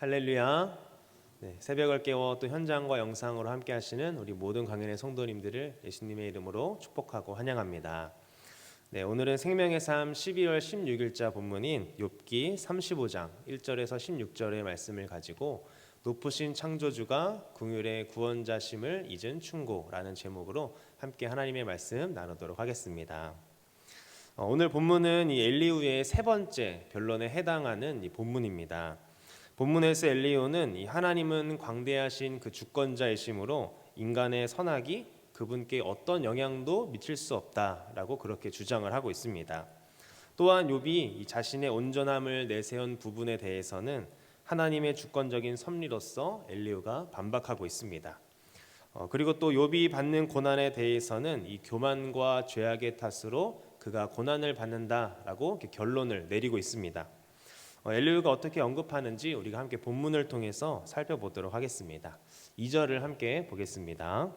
할렐루야. 네, 새벽을 깨워 또 현장과 영상으로 함께 하시는 우리 모든 강연의 성도님들을 예수님의 이름으로 축복하고 환영합니다. 네, 오늘은 생명의 삶 12월 16일자 본문인 욥기 35장 1절에서 16절의 말씀을 가지고 높으신 창조주가 긍휼의 구원자심을 잊은 충고라는 제목으로 함께 하나님의 말씀 나누도록 하겠습니다. 오늘 본문은 이 엘리후의 세 번째 변론에 해당하는 이 본문입니다. 본문에서 엘리후는 이 하나님은 광대하신 그 주권자이심으로 인간의 선악이 그분께 어떤 영향도 미칠 수 없다라고 그렇게 주장을 하고 있습니다. 또한 욥이 이 자신의 온전함을 내세운 부분에 대해서는 하나님의 주권적인 섭리로서 엘리후가 반박하고 있습니다. 그리고 또 욥이 받는 고난에 대해서는 이 교만과 죄악의 탓으로 그가 고난을 받는다라고 결론을 내리고 있습니다. 엘리후가 어떻게 언급하는지 우리가 함께 본문을 통해서 살펴보도록 하겠습니다. 2절을 함께 보겠습니다.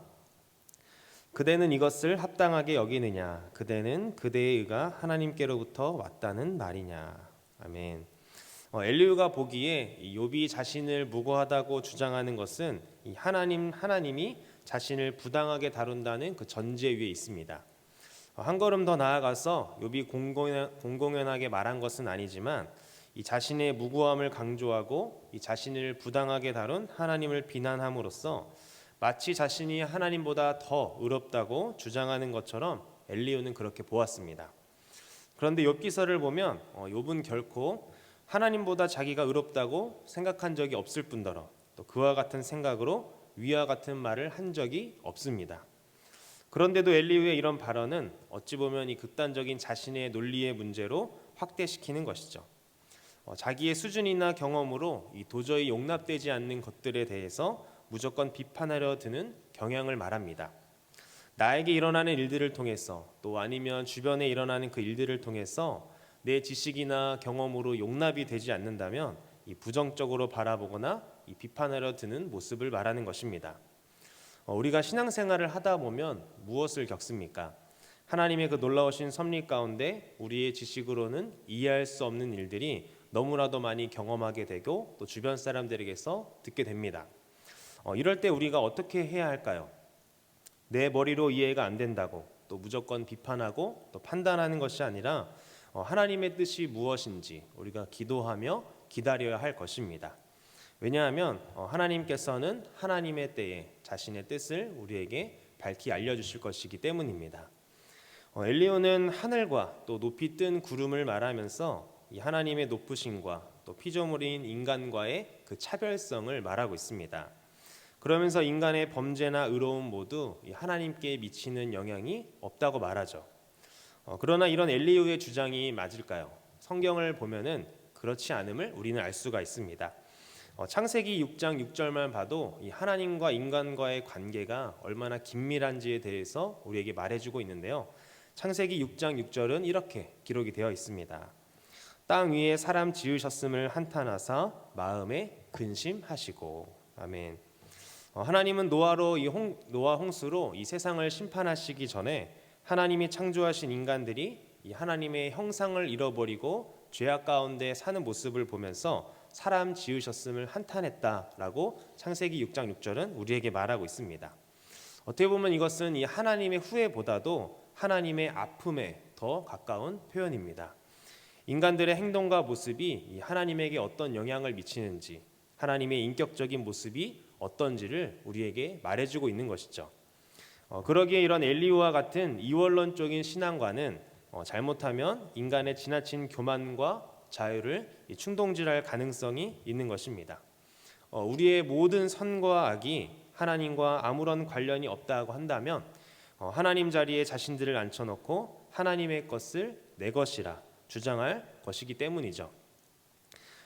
그대는 이것을 합당하게 여기느냐? 그대는 그대의 의가 하나님께로부터 왔다는 말이냐? 아멘. 엘리후가 보기에 욥이 자신을 무고하다고 주장하는 것은 이 하나님이 자신을 부당하게 다룬다는 그 전제 위에 있습니다. 한 걸음 더 나아가서 욥이 공공연하게 말한 것은 아니지만 이 자신의 무고함을 강조하고 이 자신을 부당하게 다룬 하나님을 비난함으로써 마치 자신이 하나님보다 더 의롭다고 주장하는 것처럼 엘리후는 그렇게 보았습니다. 그런데 욥기서를 보면 욥은 결코 하나님보다 자기가 의롭다고 생각한 적이 없을 뿐더러 또 그와 같은 생각으로 위와 같은 말을 한 적이 없습니다. 그런데도 엘리후의 이런 발언은 어찌 보면 이 극단적인 자신의 논리의 문제로 확대시키는 것이죠. 자기의 수준이나 경험으로 이 도저히 용납되지 않는 것들에 대해서 무조건 비판하려 드는 경향을 말합니다. 나에게 일어나는 일들을 통해서 또 아니면 주변에 일어나는 그 일들을 통해서 내 지식이나 경험으로 용납이 되지 않는다면 이 부정적으로 바라보거나 이 비판하려 드는 모습을 말하는 것입니다. 우리가 신앙생활을 하다 보면 무엇을 겪습니까? 하나님의 그 놀라우신 섭리 가운데 우리의 지식으로는 이해할 수 없는 일들이 너무나도 많이 경험하게 되고 또 주변 사람들에게서 듣게 됩니다. 이럴 때 우리가 어떻게 해야 할까요? 내 머리로 이해가 안 된다고 또 무조건 비판하고 또 판단하는 것이 아니라 하나님의 뜻이 무엇인지 우리가 기도하며 기다려야 할 것입니다. 왜냐하면 하나님께서는 하나님의 때에 자신의 뜻을 우리에게 밝히 알려주실 것이기 때문입니다. 엘리후는 하늘과 또 높이 뜬 구름을 말하면서 이 하나님의 높으심과 또 피조물인 인간과의 그 차별성을 말하고 있습니다. 그러면서 인간의 범죄나 의로움 모두 하나님께 미치는 영향이 없다고 말하죠. 그러나 이런 엘리후의 주장이 맞을까요? 성경을 보면은 그렇지 않음을 우리는 알 수가 있습니다. 창세기 6장 6절만 봐도 이 하나님과 인간과의 관계가 얼마나 긴밀한지에 대해서 우리에게 말해주고 있는데요. 창세기 6장 6절은 이렇게 기록이 되어 있습니다. 땅 위에 사람 지으셨음을 한탄하사 마음에 근심하시고. 아멘. 하나님은 노아 홍수로 이 세상을 심판하시기 전에 하나님이 창조하신 인간들이 이 하나님의 형상을 잃어버리고 죄악 가운데 사는 모습을 보면서 사람 지으셨음을 한탄했다라고 창세기 6장 6절은 우리에게 말하고 있습니다. 어떻게 보면 이것은 이 하나님의 후회보다도 하나님의 아픔에 더 가까운 표현입니다. 인간들의 행동과 모습이 이 하나님에게 어떤 영향을 미치는지, 하나님의 인격적인 모습이 어떤지를 우리에게 말해주고 있는 것이죠. 그러기에 이런 엘리후와 같은 이원론적인 신앙과는 잘못하면 인간의 지나친 교만과 자유를 충동질할 가능성이 있는 것입니다. 우리의 모든 선과 악이 하나님과 아무런 관련이 없다고 한다면 하나님 자리에 자신들을 앉혀놓고 하나님의 것을 내 것이라 주장할 것이기 때문이죠.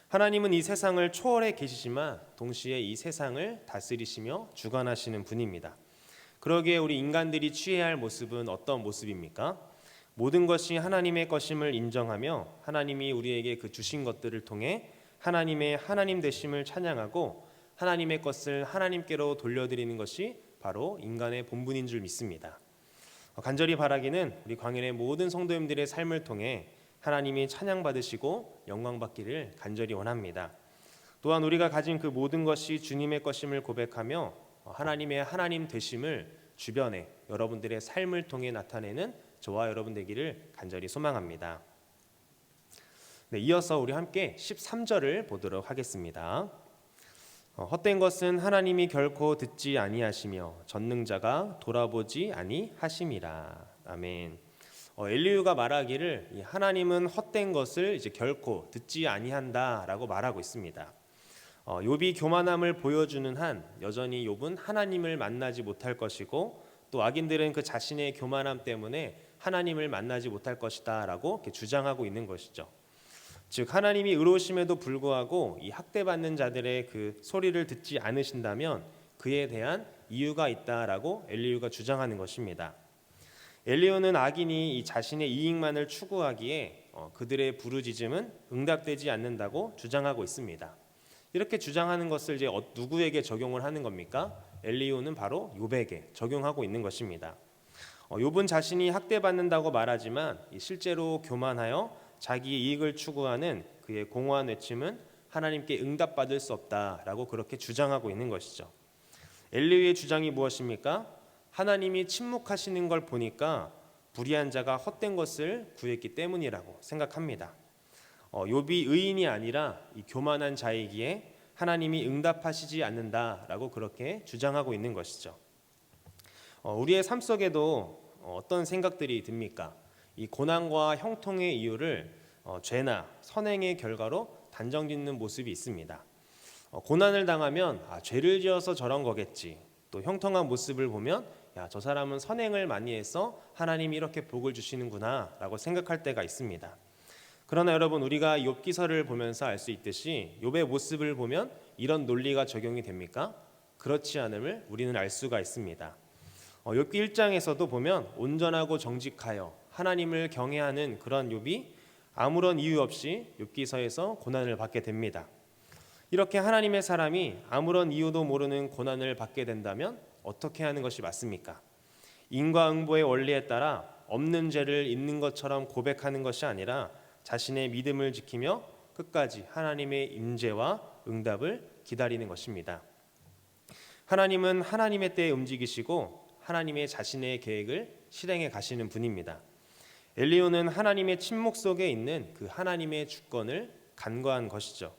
하나님은 이 세상을 초월해 계시지만 동시에 이 세상을 다스리시며 주관하시는 분입니다. 그러기에 우리 인간들이 취해야 할 모습은 어떤 모습입니까? 모든 것이 하나님의 것임을 인정하며 하나님이 우리에게 그 주신 것들을 통해 하나님의 하나님 되심을 찬양하고 하나님의 것을 하나님께로 돌려드리는 것이 바로 인간의 본분인 줄 믿습니다. 간절히 바라기는 우리 광연의 모든 성도님들의 삶을 통해 하나님이 찬양받으시고 영광받기를 간절히 원합니다. 또한 우리가 가진 그 모든 것이 주님의 것임을 고백하며 하나님의 하나님 되심을 주변에 여러분들의 삶을 통해 나타내는 저와 여러분 되기를 간절히 소망합니다. 네, 이어서 우리 함께 13절을 보도록 하겠습니다. 헛된 것은 하나님이 결코 듣지 아니하시며 전능자가 돌아보지 아니하심이라. 아멘. 엘리후가 말하기를 하나님은 헛된 것을 이제 결코 듣지 아니한다라고 말하고 있습니다. 욥이 교만함을 보여주는 한 여전히 욥은 하나님을 만나지 못할 것이고 또 악인들은 그 자신의 교만함 때문에 하나님을 만나지 못할 것이다라고 이렇게 주장하고 있는 것이죠. 즉 하나님이 의로우심에도 불구하고 이 학대받는 자들의 그 소리를 듣지 않으신다면 그에 대한 이유가 있다라고 엘리후가 주장하는 것입니다. 엘리후는 악인이 이 자신의 이익만을 추구하기에 그들의 부르짖음은 응답되지 않는다고 주장하고 있습니다. 이렇게 주장하는 것을 이제 누구에게 적용을 하는 겁니까? 엘리후는 바로 욥에게 적용하고 있는 것입니다. 욥은 자신이 학대받는다고 말하지만 실제로 교만하여 자기 이익을 추구하는 그의 공허한 외침은 하나님께 응답받을 수 없다라고 그렇게 주장하고 있는 것이죠. 엘리후의 주장이 무엇입니까? 하나님이 침묵하시는 걸 보니까 불의한 자가 헛된 것을 구했기 때문이라고 생각합니다. 욥이 의인이 아니라 이 교만한 자이기에 하나님이 응답하시지 않는다라고 그렇게 주장하고 있는 것이죠. 우리의 삶 속에도 어떤 생각들이 듭니까? 이 고난과 형통의 이유를 죄나 선행의 결과로 단정짓는 모습이 있습니다. 고난을 당하면 죄를 지어서 저런 거겠지. 또 형통한 모습을 보면 저 사람은 선행을 많이 해서 하나님이 이렇게 복을 주시는구나 라고 생각할 때가 있습니다. 그러나 여러분 우리가 욥기서를 보면서 알 수 있듯이 욥의 모습을 보면 이런 논리가 적용이 됩니까? 그렇지 않음을 우리는 알 수가 있습니다. 욥기 1장에서도 보면 온전하고 정직하여 하나님을 경외하는 그런 욥이 아무런 이유 없이 욥기서에서 고난을 받게 됩니다. 이렇게 하나님의 사람이 아무런 이유도 모르는 고난을 받게 된다면 어떻게 하는 것이 맞습니까? 인과응보의 원리에 따라 없는 죄를 있는 것처럼 고백하는 것이 아니라 자신의 믿음을 지키며 끝까지 하나님의 임재와 응답을 기다리는 것입니다. 하나님은 하나님의 때에 움직이시고 하나님의 자신의 계획을 실행해 가시는 분입니다. 엘리후는 하나님의 침묵 속에 있는 그 하나님의 주권을 간과한 것이죠.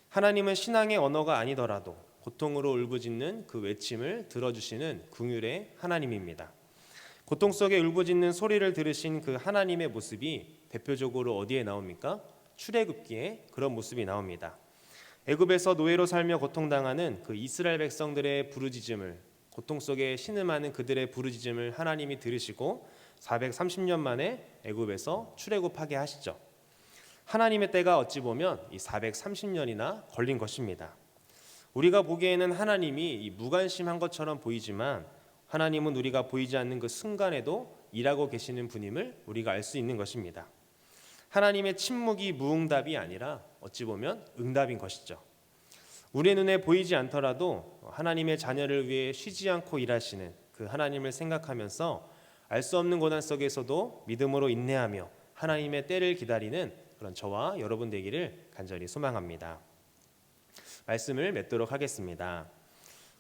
하나님은 신앙의 언어가 아니더라도 고통으로 울부짖는 그 외침을 들어주시는 긍휼의 하나님입니다. 고통 속에 울부짖는 소리를 들으신 그 하나님의 모습이 대표적으로 어디에 나옵니까? 출애굽기에 그런 모습이 나옵니다. 애굽에서 노예로 살며 고통당하는 그 이스라엘 백성들의 부르짖음을 고통 속에 신음하는 그들의 부르짖음을 하나님이 들으시고 430년 만에 애굽에서 출애굽하게 하시죠. 하나님의 때가 어찌 보면 이 430년이나 걸린 것입니다. 우리가 보기에는 하나님이 무관심한 것처럼 보이지만 하나님은 우리가 보이지 않는 그 순간에도 일하고 계시는 분임을 우리가 알 수 있는 것입니다. 하나님의 침묵이 무응답이 아니라 어찌 보면 응답인 것이죠. 우리의 눈에 보이지 않더라도 하나님의 자녀를 위해 쉬지 않고 일하시는 그 하나님을 생각하면서 알 수 없는 고난 속에서도 믿음으로 인내하며 하나님의 때를 기다리는 그런 저와 여러분 되기를 간절히 소망합니다. 말씀을 맺도록 하겠습니다.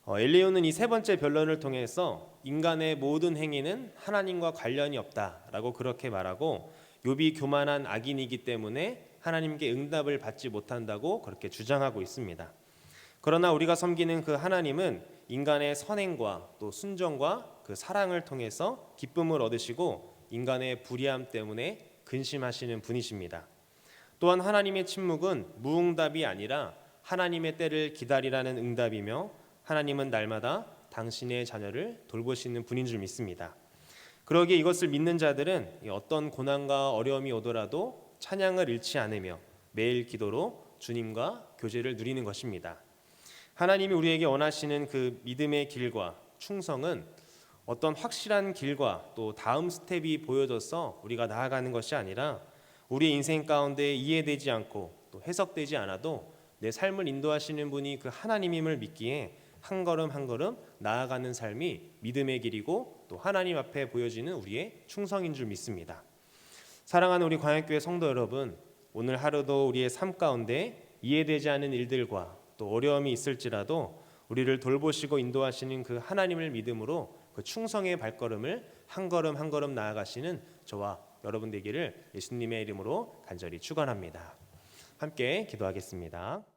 엘리후는 이 세 번째 변론을 통해서 인간의 모든 행위는 하나님과 관련이 없다라고 그렇게 말하고 욥이 교만한 악인이기 때문에 하나님께 응답을 받지 못한다고 그렇게 주장하고 있습니다. 그러나 우리가 섬기는 그 하나님은 인간의 선행과 또 순종과 그 사랑을 통해서 기쁨을 얻으시고 인간의 불의함 때문에 근심하시는 분이십니다. 또한 하나님의 침묵은 무응답이 아니라 하나님의 때를 기다리라는 응답이며 하나님은 날마다 당신의 자녀를 돌보시는 분인 줄 믿습니다. 그러기에 이것을 믿는 자들은 어떤 고난과 어려움이 오더라도 찬양을 잃지 않으며 매일 기도로 주님과 교제를 누리는 것입니다. 하나님이 우리에게 원하시는 그 믿음의 길과 충성은 어떤 확실한 길과 또 다음 스텝이 보여져서 우리가 나아가는 것이 아니라 우리의 인생 가운데 이해되지 않고 또 해석되지 않아도 내 삶을 인도하시는 분이 그 하나님임을 믿기에 한 걸음 한 걸음 나아가는 삶이 믿음의 길이고 또 하나님 앞에 보여지는 우리의 충성인 줄 믿습니다. 사랑하는 우리 광역교회 성도 여러분, 오늘 하루도 우리의 삶 가운데 이해되지 않는 일들과 또 어려움이 있을지라도 우리를 돌보시고 인도하시는 그 하나님을 믿음으로 그 충성의 발걸음을 한 걸음 한 걸음 나아가시는 저와 여러분 되기를 예수님의 이름으로 간절히 축원합니다. 함께 기도하겠습니다.